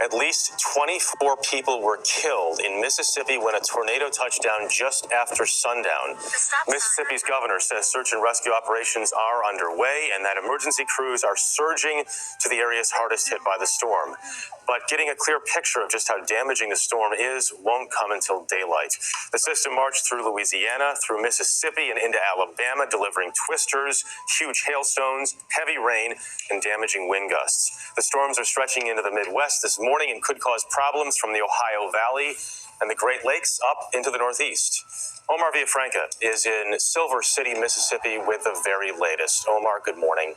At least 24 people were killed in Mississippi when a tornado touched down just after sundown. Mississippi's governor says search and rescue operations are underway and that emergency crews are surging to the areas hardest hit by the storm. But getting a clear picture of just how damaging the storm is won't come until daylight. The system marched through Louisiana, through Mississippi, and into Alabama, delivering twisters, huge hailstones, heavy rain, and damaging wind gusts. The storms are stretching into the Midwest this morning and could cause problems from the Ohio Valley and the Great Lakes up into the Northeast. Omar Villafranca is in Silver City, Mississippi, with the very latest. Omar, good morning.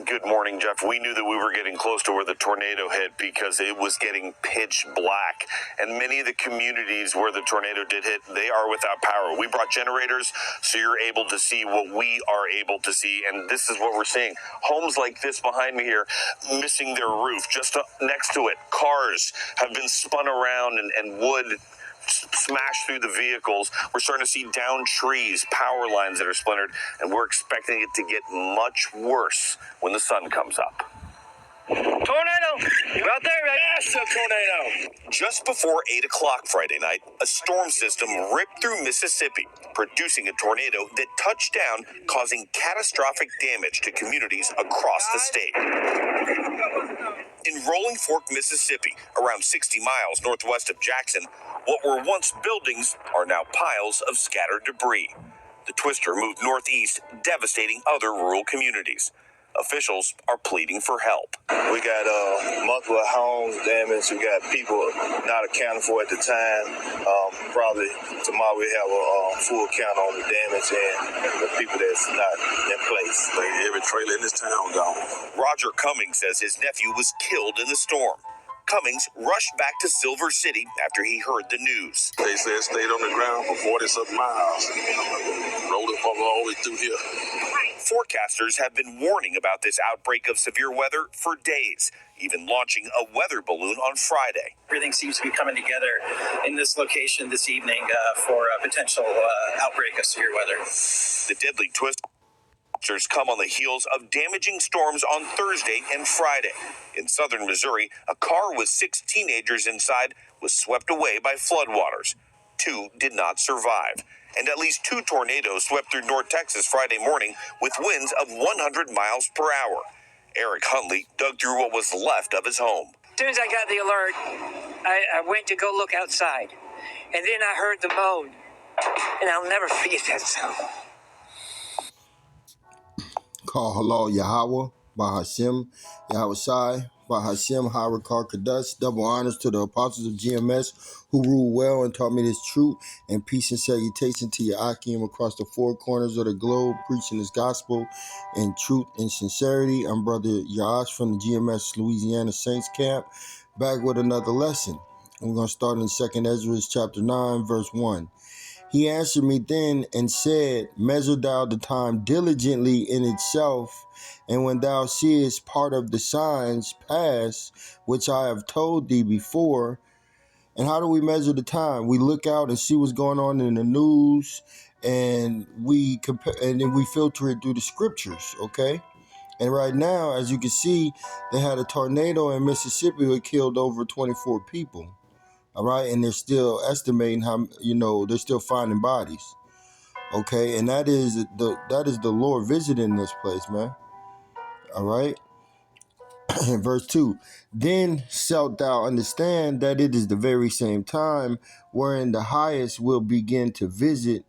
Good morning, Jeff. We knew that we were getting close to where the tornado hit because it was getting pitch black. And many of the communities where the tornado did hit, they are without power. We brought generators so you're able to see what we are able to see. And this is what we're seeing. Homes like this behind me here, missing their roof. Just next to it, cars have been spun around and wood smashed through the vehicles. We're starting to see downed trees, power lines that are splintered, and we're expecting it to get much worse when the sun comes up. Tornado! You out there, right? Yes, a tornado! Just before 8 o'clock Friday night, a storm system ripped through Mississippi, producing a tornado that touched down, causing catastrophic damage to communities across the state. In Rolling Fork, Mississippi, around 60 miles northwest of Jackson, what were once buildings are now piles of scattered debris. The twister moved northeast, devastating other rural communities. Officials are pleading for help. We got multiple homes damaged. We got people not accounted for at the time. Probably tomorrow we have a full count on the damage and the people that's not in place. Every trailer in this town gone. Roger Cummings says his nephew was killed in the storm. Cummings rushed back to Silver City after he heard the news. They said it stayed on the ground for 40-something miles. Rolled it all the way through here. Forecasters have been warning about this outbreak of severe weather for days, even launching a weather balloon on Friday. Everything seems to be coming together in this location this evening for a potential outbreak of severe weather. The deadly twisters come on the heels of damaging storms on Thursday and Friday. In southern Missouri, a car with 6 teenagers inside was swept away by floodwaters. 2 did not survive. And at least 2 tornadoes swept through North Texas Friday morning with winds of 100 miles per hour. Eric Huntley dug through what was left of his home. As soon as I got the alert, I went to go look outside. And then I heard the moan. And I'll never forget that sound. Call halal Yahweh, Bahashem, Yahweh Shai, Bahashem, Harakar Kadesh. Double honors to the apostles of GMS who ruled well and taught me this truth. And peace and salutation to your Akim across the 4 corners of the globe, preaching this gospel in truth and sincerity. I'm Brother Yash from the GMS Louisiana Saints Camp, back with another lesson. We're going to start in 2nd Ezra chapter 9, verse 1. He answered me then and said, measure thou the time diligently in itself, and when thou seest part of the signs pass, which I have told thee before. And how do we measure the time? We look out and see what's going on in the news, and we compare, and then we filter it through the scriptures, okay? And right now, as you can see, they had a tornado in Mississippi that killed over 24 people. All right, and they're still estimating how, they're still finding bodies. Okay, and that is the Lord visiting this place, man. All right. Verse 2. Then shalt thou understand that it is the very same time wherein the highest will begin to visit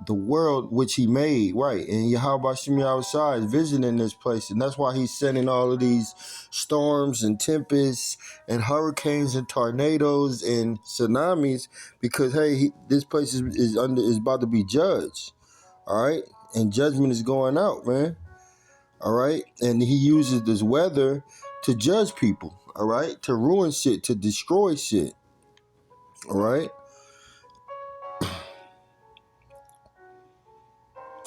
the world which he made, right? And Yahweh Shem Yahweh is visiting this place, and that's why he's sending all of these storms and tempests and hurricanes and tornadoes and tsunamis, because hey, this place is about to be judged, all right? And judgment is going out, man, all right? And he uses this weather to judge people, all right? To ruin shit, to destroy shit, all right?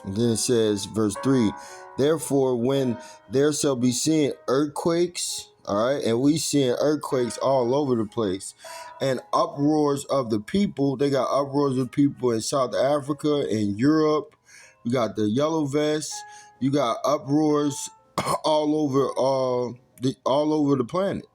And then it says, verse 3, therefore, when there shall be seen earthquakes, all right, and we seeing earthquakes all over the place, and uproars of the people. They got uproars of people in South Africa and Europe. You got the yellow vests. You got uproars all over all over the planet.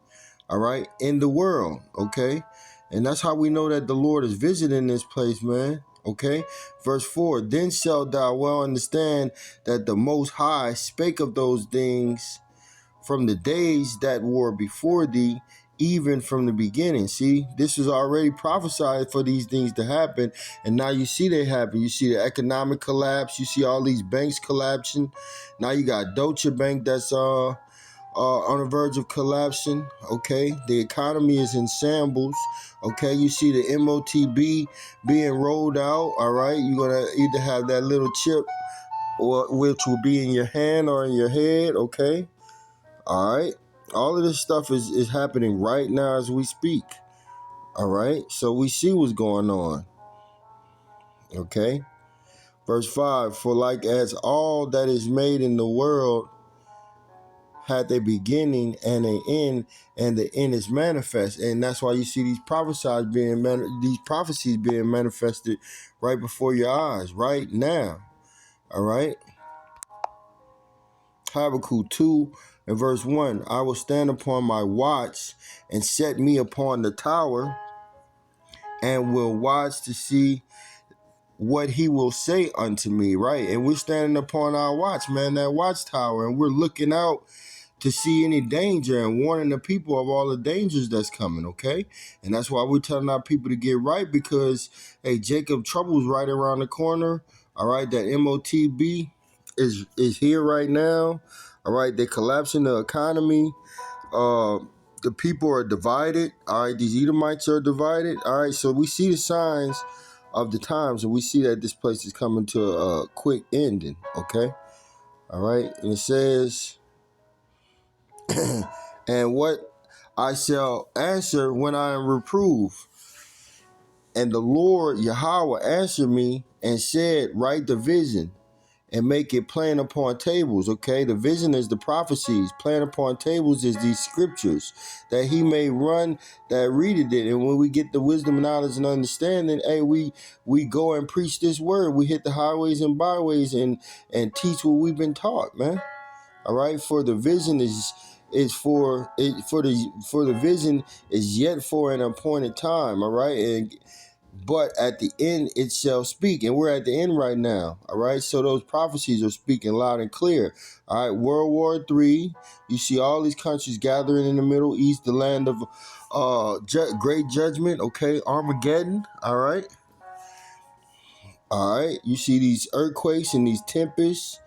All right, in the world. Okay, and that's how we know that the Lord is visiting this place, man. Okay, verse 4, then shalt thou well understand that the Most High spake of those things from the days that were before thee, even from the beginning. See, this was already prophesied for these things to happen, and now you see they happen. You see the economic collapse. You see all these banks collapsing. Now you got Deutsche Bank that's on the verge of collapsing. Okay, the economy is in shambles. Okay, you see the MOTB being rolled out. All right, you're gonna either have that little chip, or which will be in your hand or in your head. Okay, all right, all of this stuff is happening right now as we speak. All right, so we see what's going on. Okay, verse 5, for like as all that is made in the world had a beginning and an end, and the end is manifest. And that's why you see these prophecies being manifested right before your eyes right now. All right, Habakkuk 2 and verse 1, I will stand upon my watch and set me upon the tower, and will watch to see what he will say unto me. Right, and we're standing upon our watch, man, that watchtower, and we're looking out to see any danger and warning the people of all the dangers that's coming. Okay, and that's why we're telling our people to get right, because hey, Jacob trouble's right around the corner. All right, that MOTB is here right now. All right, they're collapsing the economy. The people are divided. All right, these Edomites are divided. All right, so we see the signs of the times, and we see that this place is coming to a quick ending. Okay, all right, and it says, and what I shall answer when I am reproved. And the Lord Yahweh answered me and said, write the vision and make it plain upon tables. Okay, the vision is the prophecies. Plain upon tables is these scriptures, that he may run that readeth it. And when we get the wisdom, knowledge, and understanding, hey, we go and preach this word. We hit the highways and byways and teach what we've been taught, man. All right, for the vision for the vision is yet for an appointed time. All right, but at the end it shall speak, and we're at the end right now. All right, so those prophecies are speaking loud and clear. All right, World War III, you see all these countries gathering in the Middle East, the land of great judgment. Okay, Armageddon. All right, you see these earthquakes and these tempests.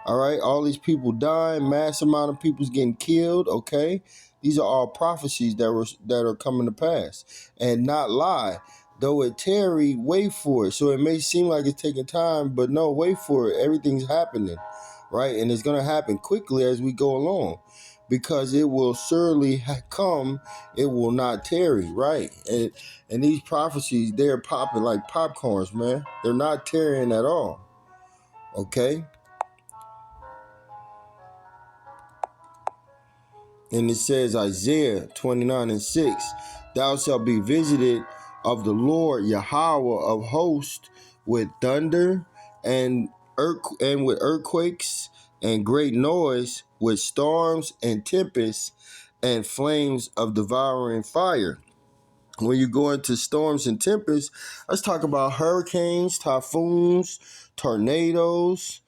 All right, all these people dying, mass amount of people's getting killed. Okay, these are all prophecies that are coming to pass, and not lie. Though it tarry, wait for it. So it may seem like it's taking time, but no, wait for it. Everything's happening, right? And it's going to happen quickly as we go along, because it will surely come. It will not tarry, right? And these prophecies, they're popping like popcorns, man. They're not tarrying at all. Okay. And it says, Isaiah 29 and 6, thou shalt be visited of the Lord Yahweh of hosts with thunder and with earthquakes and great noise, with storms and tempests and flames of devouring fire. When you go into storms and tempests, let's talk about hurricanes, typhoons, tornadoes,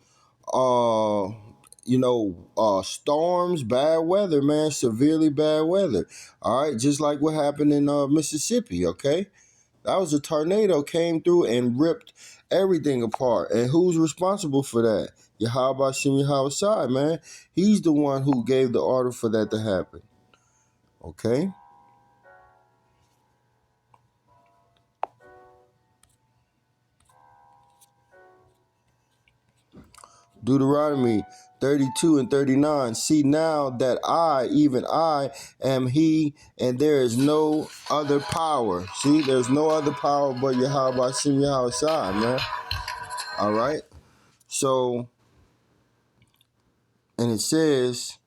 storms, bad weather, man, severely bad weather. All right, just like what happened in Mississippi. Okay, that was a tornado came through and ripped everything apart. And who's responsible for that? Yahweh Shem Yahweh Shai, man. He's the one who gave the order for that to happen. Okay. Deuteronomy 32 and 39. See now that I, even I, am he, and there is no other power. See, there's no other power but Yahweh Shem Yahweh Shai, man. All right. So, and it says,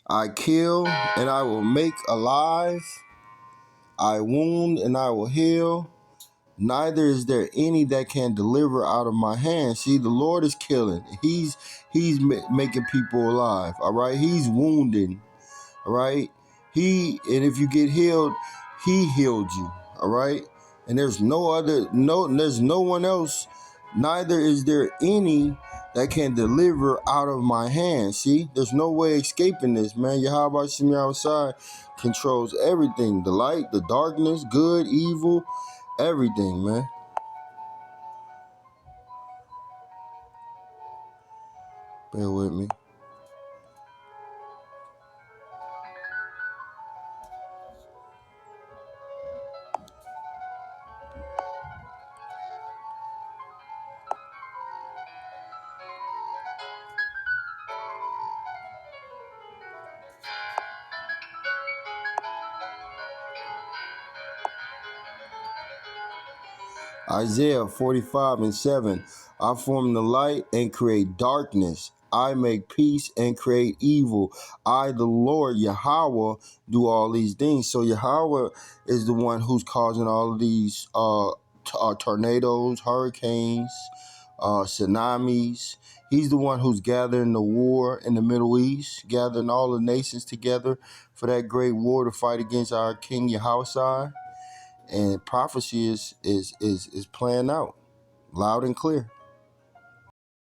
I kill and I will make alive. I wound and I will heal. Neither is there any that can deliver out of my hand. See, the Lord is killing. He's making people alive. All right. He's wounding. All right. And if you get healed, he healed you. All right. And there's there's no one else, neither is there any that can deliver out of my hand. See, there's no way escaping this, man. Yahweh Shem outside controls everything, the light, the darkness, good, evil, everything, man. Bear with me. Isaiah 45:7. I form the light and create darkness. I make peace and create evil. I, the Lord Yahweh, do all these things. So Yahweh is the one who's causing all of these tornadoes, hurricanes, tsunamis. He's the one who's gathering the war in the Middle East, gathering all the nations together for that great war to fight against our King Yahushua. And prophecy is playing out loud and clear.